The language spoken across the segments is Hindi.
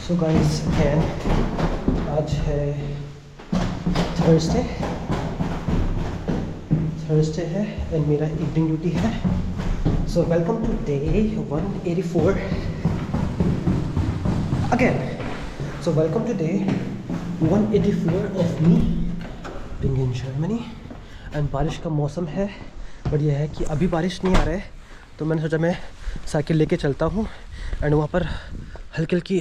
सो गाइस अगेन आज है थर्सडे है एंड मेरा इवनिंग ड्यूटी है। So welcome to day 184 again. So welcome to day 184 of me being in Germany and बारिश का मौसम है, बट यह है कि अभी बारिश नहीं आ रहा है, तो मैंने सोचा मैं साइकिल लेके चलता हूँ एंड वहाँ पर हल्की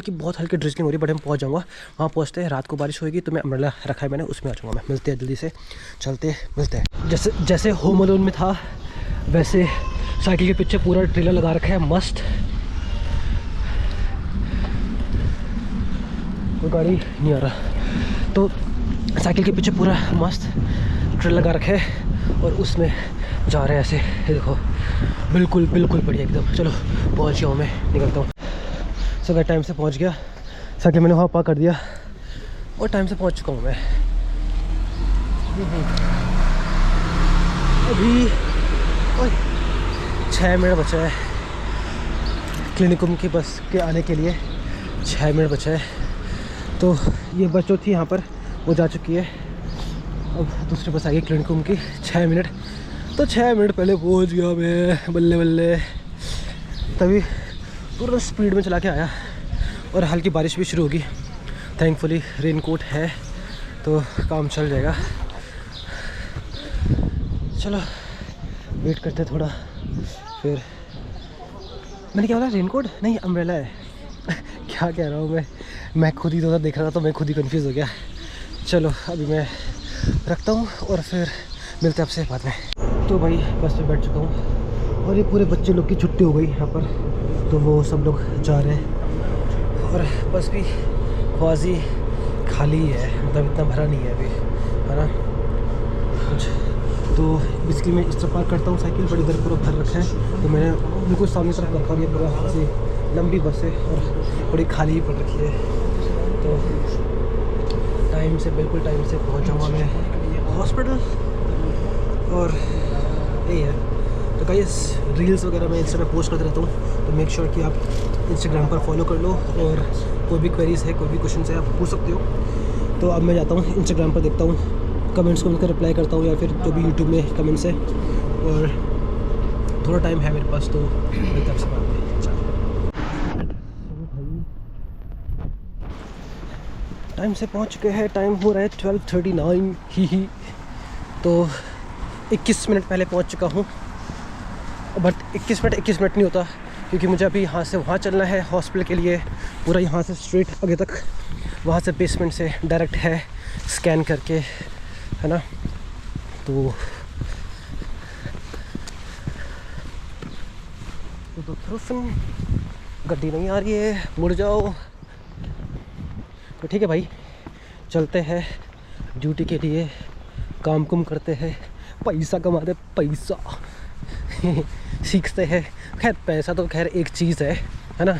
बहुत हल्की ड्रिजलिंग हो रही है, बट मैं पहुँच जाऊँगा। वहाँ पहुँचते हैं, रात को बारिश होगी तो मैं अम्ब्रेला रखा है मैंने, उसमें आ जाऊँगा मैं। मिलते हैं जल्दी से, मिलते हैं। जैसे होम अलोन में था वैसे साइकिल के पीछे पूरा ट्रेलर लगा रखा है मस्त। कोई गाड़ी नहीं आ रहा, तो साइकिल के पीछे पूरा मस्त ट्रेलर लगा रखा है और उसमें जा रहे हैं ऐसे। ये देखो बिल्कुल बढ़िया एकदम। चलो पहुँच गया हूँ, मैं निकलता हूँ। सो टाइम से पहुँच गया, साइकिल मैंने वहाँ पार्क कर दिया और टाइम से पहुँच चुका हूँ मैं। अभी 6 मिनट बचा है क्लिनिकम की बस के आने के लिए, 6 मिनट बचा है। तो ये बस जो थी यहाँ पर वो जा चुकी है, अब दूसरी बस आई क्लिनिकम की 6 मिनट। तो 6 मिनट पहले पहुँच गया मैं, बल्ले। तभी पूरा स्पीड में चला के आया और हल्की बारिश भी शुरू होगी। थैंकफुली रेनकोट है तो काम चल जाएगा। चलो वेट करते थोड़ा, फिर मैंने क्या बोला, रेनकोट नहीं अम्ब्रेला है। क्या कह रहा हूँ मैं खुद ही तो देख रहा था, तो मैं खुद ही कंफ्यूज हो गया। चलो अभी मैं रखता हूँ और फिर मिलते हैं आपसे बाद में। तो भाई बस में बैठ चुका हूँ और ये पूरे बच्चे लोग की छुट्टी हो गई यहाँ पर, तो वो सब लोग जा रहे हैं और बस भी ख्वाजी खाली है, मतलब इतना भरा नहीं है अभी, है ना कुछ। तो बेसिकली मैं इस तरफ पार्क करता हूँ साइकिल, बड़ी इधर पूरा भर रखा है, तो मैंने बिल्कुल सामने तरफ रखा है। पूरा ऐसे लंबी बस है और बड़ी खाली ही पड़ रखी है, तो बिल्कुल टाइम से पहुँच जाऊँगा मैं हॉस्पिटल। और यही है। तो गाइस रील्स वगैरह मैं इंस्टा पे पोस्ट करते रहता हूँ, तो मेक श्योर कि आप इंस्टाग्राम पर फॉलो कर लो, और कोई भी क्वेरीज़ है, कोई भी क्वेश्चन है, आप पूछ सकते हो। तो अब मैं जाता हूँ इंस्टाग्राम पर, देखता हूँ कमेंट्स को उनका रिप्लाई करता हूँ, या फिर जो भी यूट्यूब में कमेंट्स है। और थोड़ा टाइम है मेरे पास, तो मिलते हैं आपसे बाद में। टाइम से पहुँच चुके हैं, टाइम हो रहा है 12:39 ही। तो 21 मिनट पहले पहुँच चुका हूँ, बट 21 मिनट नहीं होता, क्योंकि मुझे अभी यहाँ से वहाँ चलना है हॉस्पिटल के लिए। पूरा यहाँ से स्ट्रेट आगे तक, वहाँ से बेसमेंट से डायरेक्ट है स्कैन करके, है ना। तो गड्डी नहीं आ रही है, मुड़ जाओ। तो ठीक है भाई, चलते हैं ड्यूटी के लिए, काम कुम करते हैं, पैसा कमाते, पैसा सीखते हैं। खैर पैसा तो खैर एक चीज़ है ना,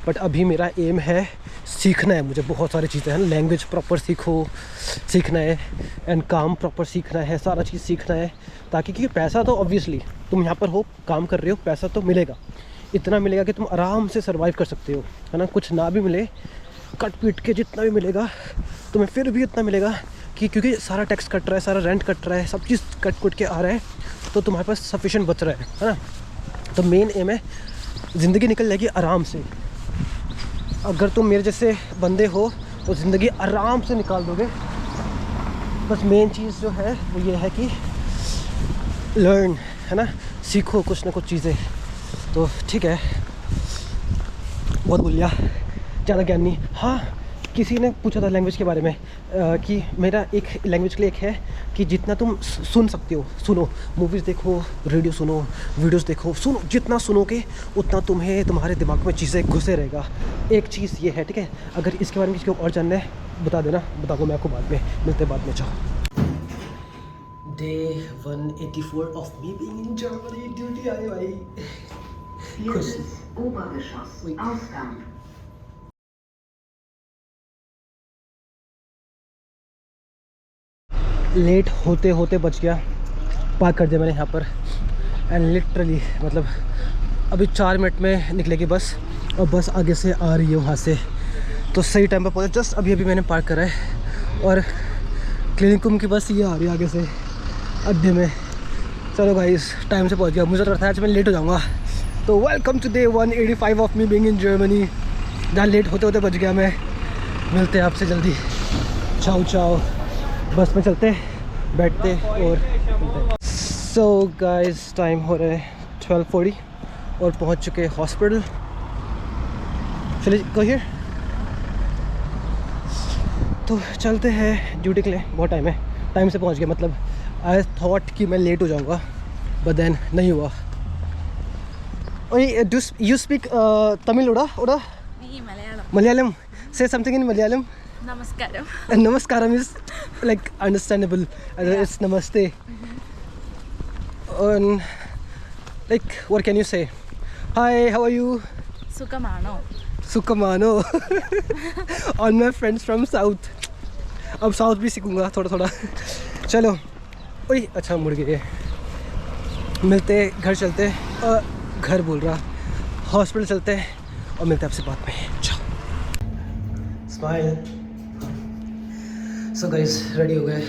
बट अभी मेरा एम है सीखना है। मुझे बहुत सारी चीज़ें हैं, लैंग्वेज प्रॉपर सीखना है एंड काम प्रॉपर सीखना है, सारा चीज़ सीखना है, ताकि क्योंकि पैसा तो ऑब्वियसली तुम यहाँ पर हो, काम कर रहे हो, पैसा तो मिलेगा, इतना मिलेगा कि तुम आराम से सर्वाइव कर सकते हो, है ना। कुछ ना भी मिले, कट पीट के जितना भी मिलेगा तुम्हें, फिर भी इतना मिलेगा कि क्योंकि सारा टैक्स कट रहा है, सारा रेंट कट रहा है, सब चीज़ कट कुट के आ रहा है, तो तुम्हारे पास सफिशिएंट बच रहा है ना। तो मेन एम है ज़िंदगी निकल जाएगी आराम से। अगर तुम मेरे जैसे बंदे हो तो ज़िंदगी आराम से निकाल दोगे। बस मेन चीज़ जो है वो ये है कि लर्न, है ना, सीखो कुछ ना कुछ चीज़ें। तो ठीक है, बहुत बोल लिया, ज़्यादा ज्ञान नहीं। हाँ, किसी ने पूछा था लैंग्वेज के बारे में, कि मेरा एक लैंग्वेज के लिए एक है कि जितना तुम सुन सकते हो सुनो, मूवीज़ देखो, रेडियो सुनो, वीडियोस देखो, सुनो, जितना सुनोगे उतना तुम्हें तुम्हारे दिमाग में चीज़ें घुसे रहेगा। एक चीज़ ये है, ठीक है। अगर इसके बारे में किसी को और जानना है बता देना, बताऊँगा मैं आपको बाद में, मिलते बाद में। चाहो। Day 184 of me being in Germany, duty आई भाई। लेट होते होते बच गया, पार्क कर दिया मैंने यहाँ पर एंड लिटरली मतलब अभी 4 मिनट में निकलेगी बस, और बस आगे से आ रही है वहाँ से। तो सही टाइम पर पहुँचा। जस्ट अभी अभी मैंने पार्क करा है और क्लिनिकम की बस ये आ रही है आगे से अड्डे में। चलो गाइस टाइम से पहुँच गया। मुझे तो लगता है आज मैं लेट हो जाऊँगा। तो welcome to day 185 of me being in Germany, जहाँ लेट होते होते बच गया मैं। मिलते हैं आपसे जल्दी। चाओ चाओ। बस में चलते बैठते और सो गाइस टाइम हो रहा है 12:40 और पहुंच चुके हैं हॉस्पिटल। चलिए गो हियर। तो चलते हैं ड्यूटी के लिए, बहुत टाइम है। टाइम से पहुंच गया, मतलब आई थॉट कि मैं लेट हो जाऊंगा बट देन नहीं हुआ। ओए डू यू स्पीक तमिल? उड़ा मलयालम। से something in Malayalam. Namaskaram. Namaskaram is like understandable. It's namaste. And like what can you say? Hi, how are you? Sukamano. Sukamano. On my friends from south. अब साउथ भी सीखूंगा थोड़ा थोड़ा। चलो ओए अच्छा मुड़ गए। मिलते घर चलते, घर बोल रहा, हॉस्पिटल चलते और मिलते आपसे बाद में। चलो स्माइल। सो गाइस रेडी हो गए।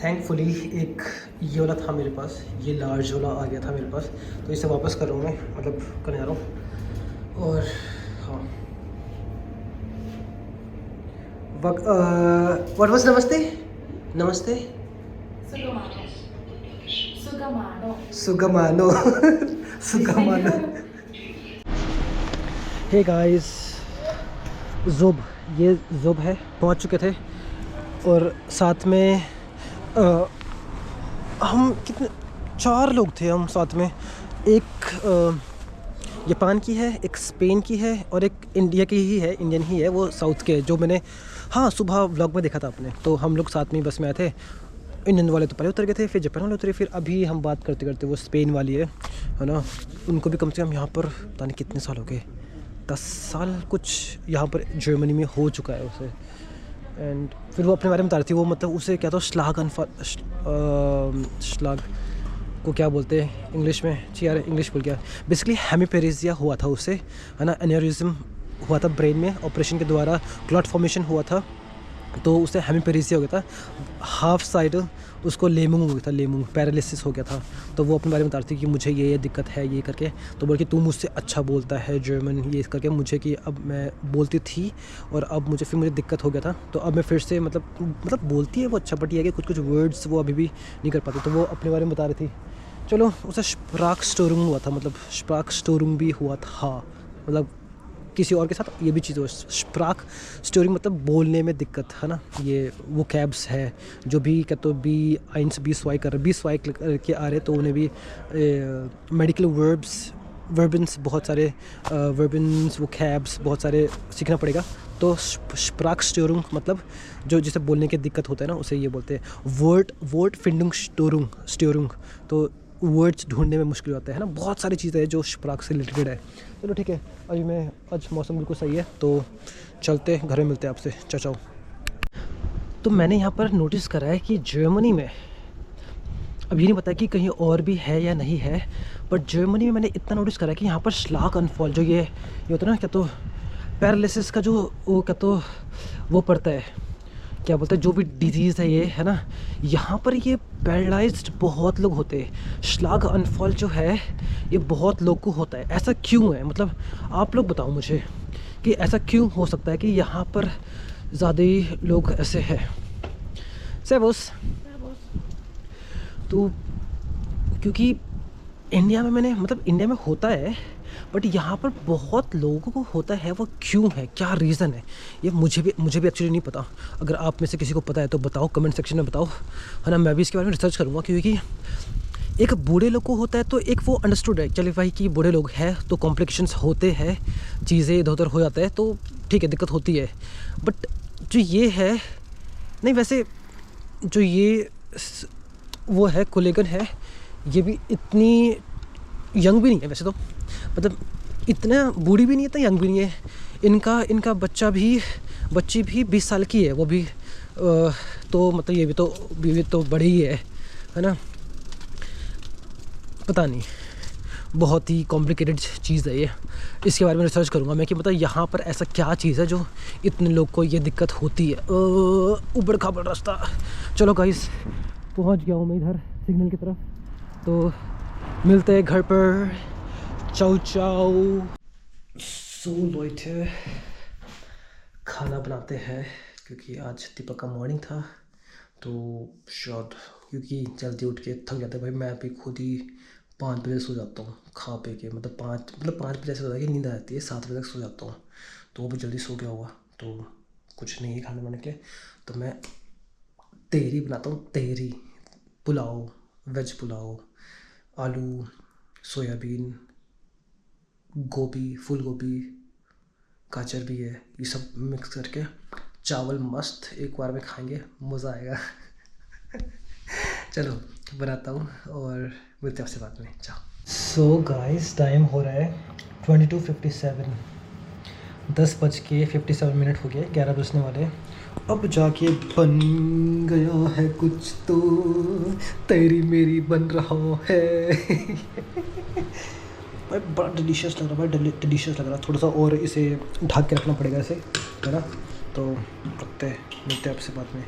थैंकफुली एक ये वाला था मेरे पास, ये लार्ज वाला आ गया था मेरे पास, तो इसे वापस कर रहा हूँ मैं, मतलब करने जा रहा हूँ। और हाँ व्हाट वाज नमस्ते? नमस्ते सुगमानो सुगमानो। हे गाइस ज़ुब, ये ज़ुब है, पहुँच चुके थे। और साथ में हम कितने 4 लोग थे हम साथ में। एक जापान की है, एक स्पेन की है और एक इंडिया की ही है, इंडियन ही है, वो साउथ के, जो मैंने हाँ सुबह व्लॉग में देखा था आपने। तो हम लोग साथ में ही बस में आए थे। इंडियन वाले तो पहले उतर गए थे, फिर जापान वाले उतरे, फिर अभी हम बात करते करते वो स्पेन वाली है ना। उनको भी कम से कम यहाँ पर पता नहीं कितने साल हो गए, 10 साल कुछ यहाँ पर जर्मनी में हो चुका है उसे। एंड फिर वो अपने बारे में बता रही थी। वो मतलब उसे क्या था, श्लाग को क्या बोलते हैं इंग्लिश में? यार इंग्लिश बोल गया। बेसिकली हेमीपेरेसिया हुआ था उसे, है ना। एन्यूरिज्म हुआ था ब्रेन में, ऑपरेशन के द्वारा क्लॉट फॉर्मेशन हुआ था, तो उसे हेमीपेरेसिया हो गया था। हाफ साइड उसको लेमुंग हो गया था, लेमुंग पैरालिसिस हो गया था। तो वो अपने बारे में बता रही थी कि मुझे ये दिक्कत है, ये करके। तो बोल कि तू मुझसे अच्छा बोलता है जर्मन, ये करके मुझे, कि अब मैं बोलती थी और अब मुझे दिक्कत हो गया था, तो अब मैं फिर से मतलब बोलती है वो अच्छा, बट ये है कि कुछ वर्ड्स वो अभी भी नहीं कर पाती। तो वो अपने बारे में बता रही थी। चलो उसे स्प्राक स्टोरुंग हुआ था, मतलब स्प्राक स्टोरुंग भी हुआ था, मतलब किसी और के साथ ये भी चीज़ हो। स्प्राक स्टोरिंग मतलब बोलने में दिक्कत, है ना। ये वो कैब्स है जो भी क्या तो B1 B2 कर रहे, B2 के आ रहे, तो उन्हें भी मेडिकल वर्बन्स बहुत सारे वर्बन्स, वो कैब्स बहुत सारे सीखना पड़ेगा। तो स्प्राक स्टोरुंग मतलब जो जिसे बोलने की दिक्कत होता है ना, उसे ये बोलते हैं वर्ड फिंडिंग स्टोरुंग। तो वर्ड्स ढूंढने में मुश्किल होता है ना। बहुत सारी चीज़ें हैं जो स्प्राक से रिलेटेड है। चलो ठीक है, अभी आज मौसम बिल्कुल सही है, तो चलते घर में मिलते हैं आपसे। चाचाओ। तो मैंने यहाँ पर नोटिस करा है कि जर्मनी में, अब ये नहीं पता कि कहीं और भी है या नहीं है, बट जर्मनी में मैंने इतना नोटिस करा है कि यहाँ पर श्लाग अनफॉल, जो ये होता है ना, क्या तो पैरालिसिस का जो वो क्या तो वो पड़ता है, क्या बोलते हैं, जो भी डिजीज़ है ये, है ना, यहाँ पर ये पैरालाइज्ड बहुत लोग होते हैं। श्लाग अनफॉल जो है ये बहुत लोग को होता है। ऐसा क्यों है? मतलब आप लोग बताओ मुझे कि ऐसा क्यों हो सकता है कि यहाँ पर ज़्यादा ही लोग ऐसे हैं। सेवोस तो क्योंकि इंडिया में मैंने, मतलब इंडिया में होता है, बट यहाँ पर बहुत लोगों को होता है। वो क्यों है, क्या रीज़न है, ये मुझे भी एक्चुअली नहीं पता। अगर आप में से किसी को पता है तो बताओ, कमेंट सेक्शन में बताओ, है ना। मैं भी इसके बारे में रिसर्च करूँगा, क्योंकि एक बूढ़े लोग को होता है तो एक वो अंडरस्टूड है, चलिए भाई कि बूढ़े लोग हैं तो कॉम्प्लिकेशंस होते हैं, चीज़ें इधर उधर हो जाता है, तो ठीक है दिक्कत होती है। बट जो ये है नहीं, वैसे जो ये वो है कोलेगन है, ये भी इतनी यंग भी नहीं है वैसे तो, मतलब इतना बूढ़ी भी नहीं है, इतना यंग भी नहीं है। इनका बच्ची भी 20 साल की है, वो भी तो मतलब ये भी तो बड़ी ही है ना। पता नहीं, बहुत ही कॉम्प्लिकेटेड चीज़ है ये। इसके बारे में रिसर्च करूँगा मैं कि मतलब यहाँ पर ऐसा क्या चीज़ है जो इतने लोग को ये दिक्कत होती है। ऊबड़ खाबड़ रास्ता। चलो गाइस, पहुँच गया हूँ मैं इधर सिग्नल की तरफ, तो मिलते हैं घर पर। चाओ चाओ। सो लोइटे, खाना बनाते हैं क्योंकि आज दीपक का मॉर्निंग था, तो शायद क्योंकि जल्दी उठ के थक जाता है भाई। मैं अभी खुद ही 5 बजे सो जाता हूँ खा पे के, मतलब 5 बजे ऐसा होता है कि नींद आ जाती है, 7 बजे तक सो जाता हूँ। तो वो भी जल्दी सो गया होगा, तो कुछ नहीं है खाने बनाने के लिए। तो मैं तहरी बनाता हूँ, तहरी पुलाव, वेज पुलाव, आलू, सोयाबीन, गोभी, फूल गोभी, गाजर भी है, ये सब मिक्स करके चावल मस्त एक बार में खाएंगे, मज़ा आएगा। चलो बनाता हूँ और मिलते हैं आपसे बाद में। चाओ। सो गाइस, टाइम हो रहा है 22:57, 10:57 हो गए, 11 बजने वाले। अब जाके बन गया है कुछ तो, तेरी मेरी बन रहा है। भाई बड़ा डिलीशियस लग रहा है भाई, डिलीशियस लग रहा है। थोड़ा सा और इसे ढक के रखना पड़ेगा ऐसे, है ना। तो रखते हैं, मिलते हैं आपसे बाद में।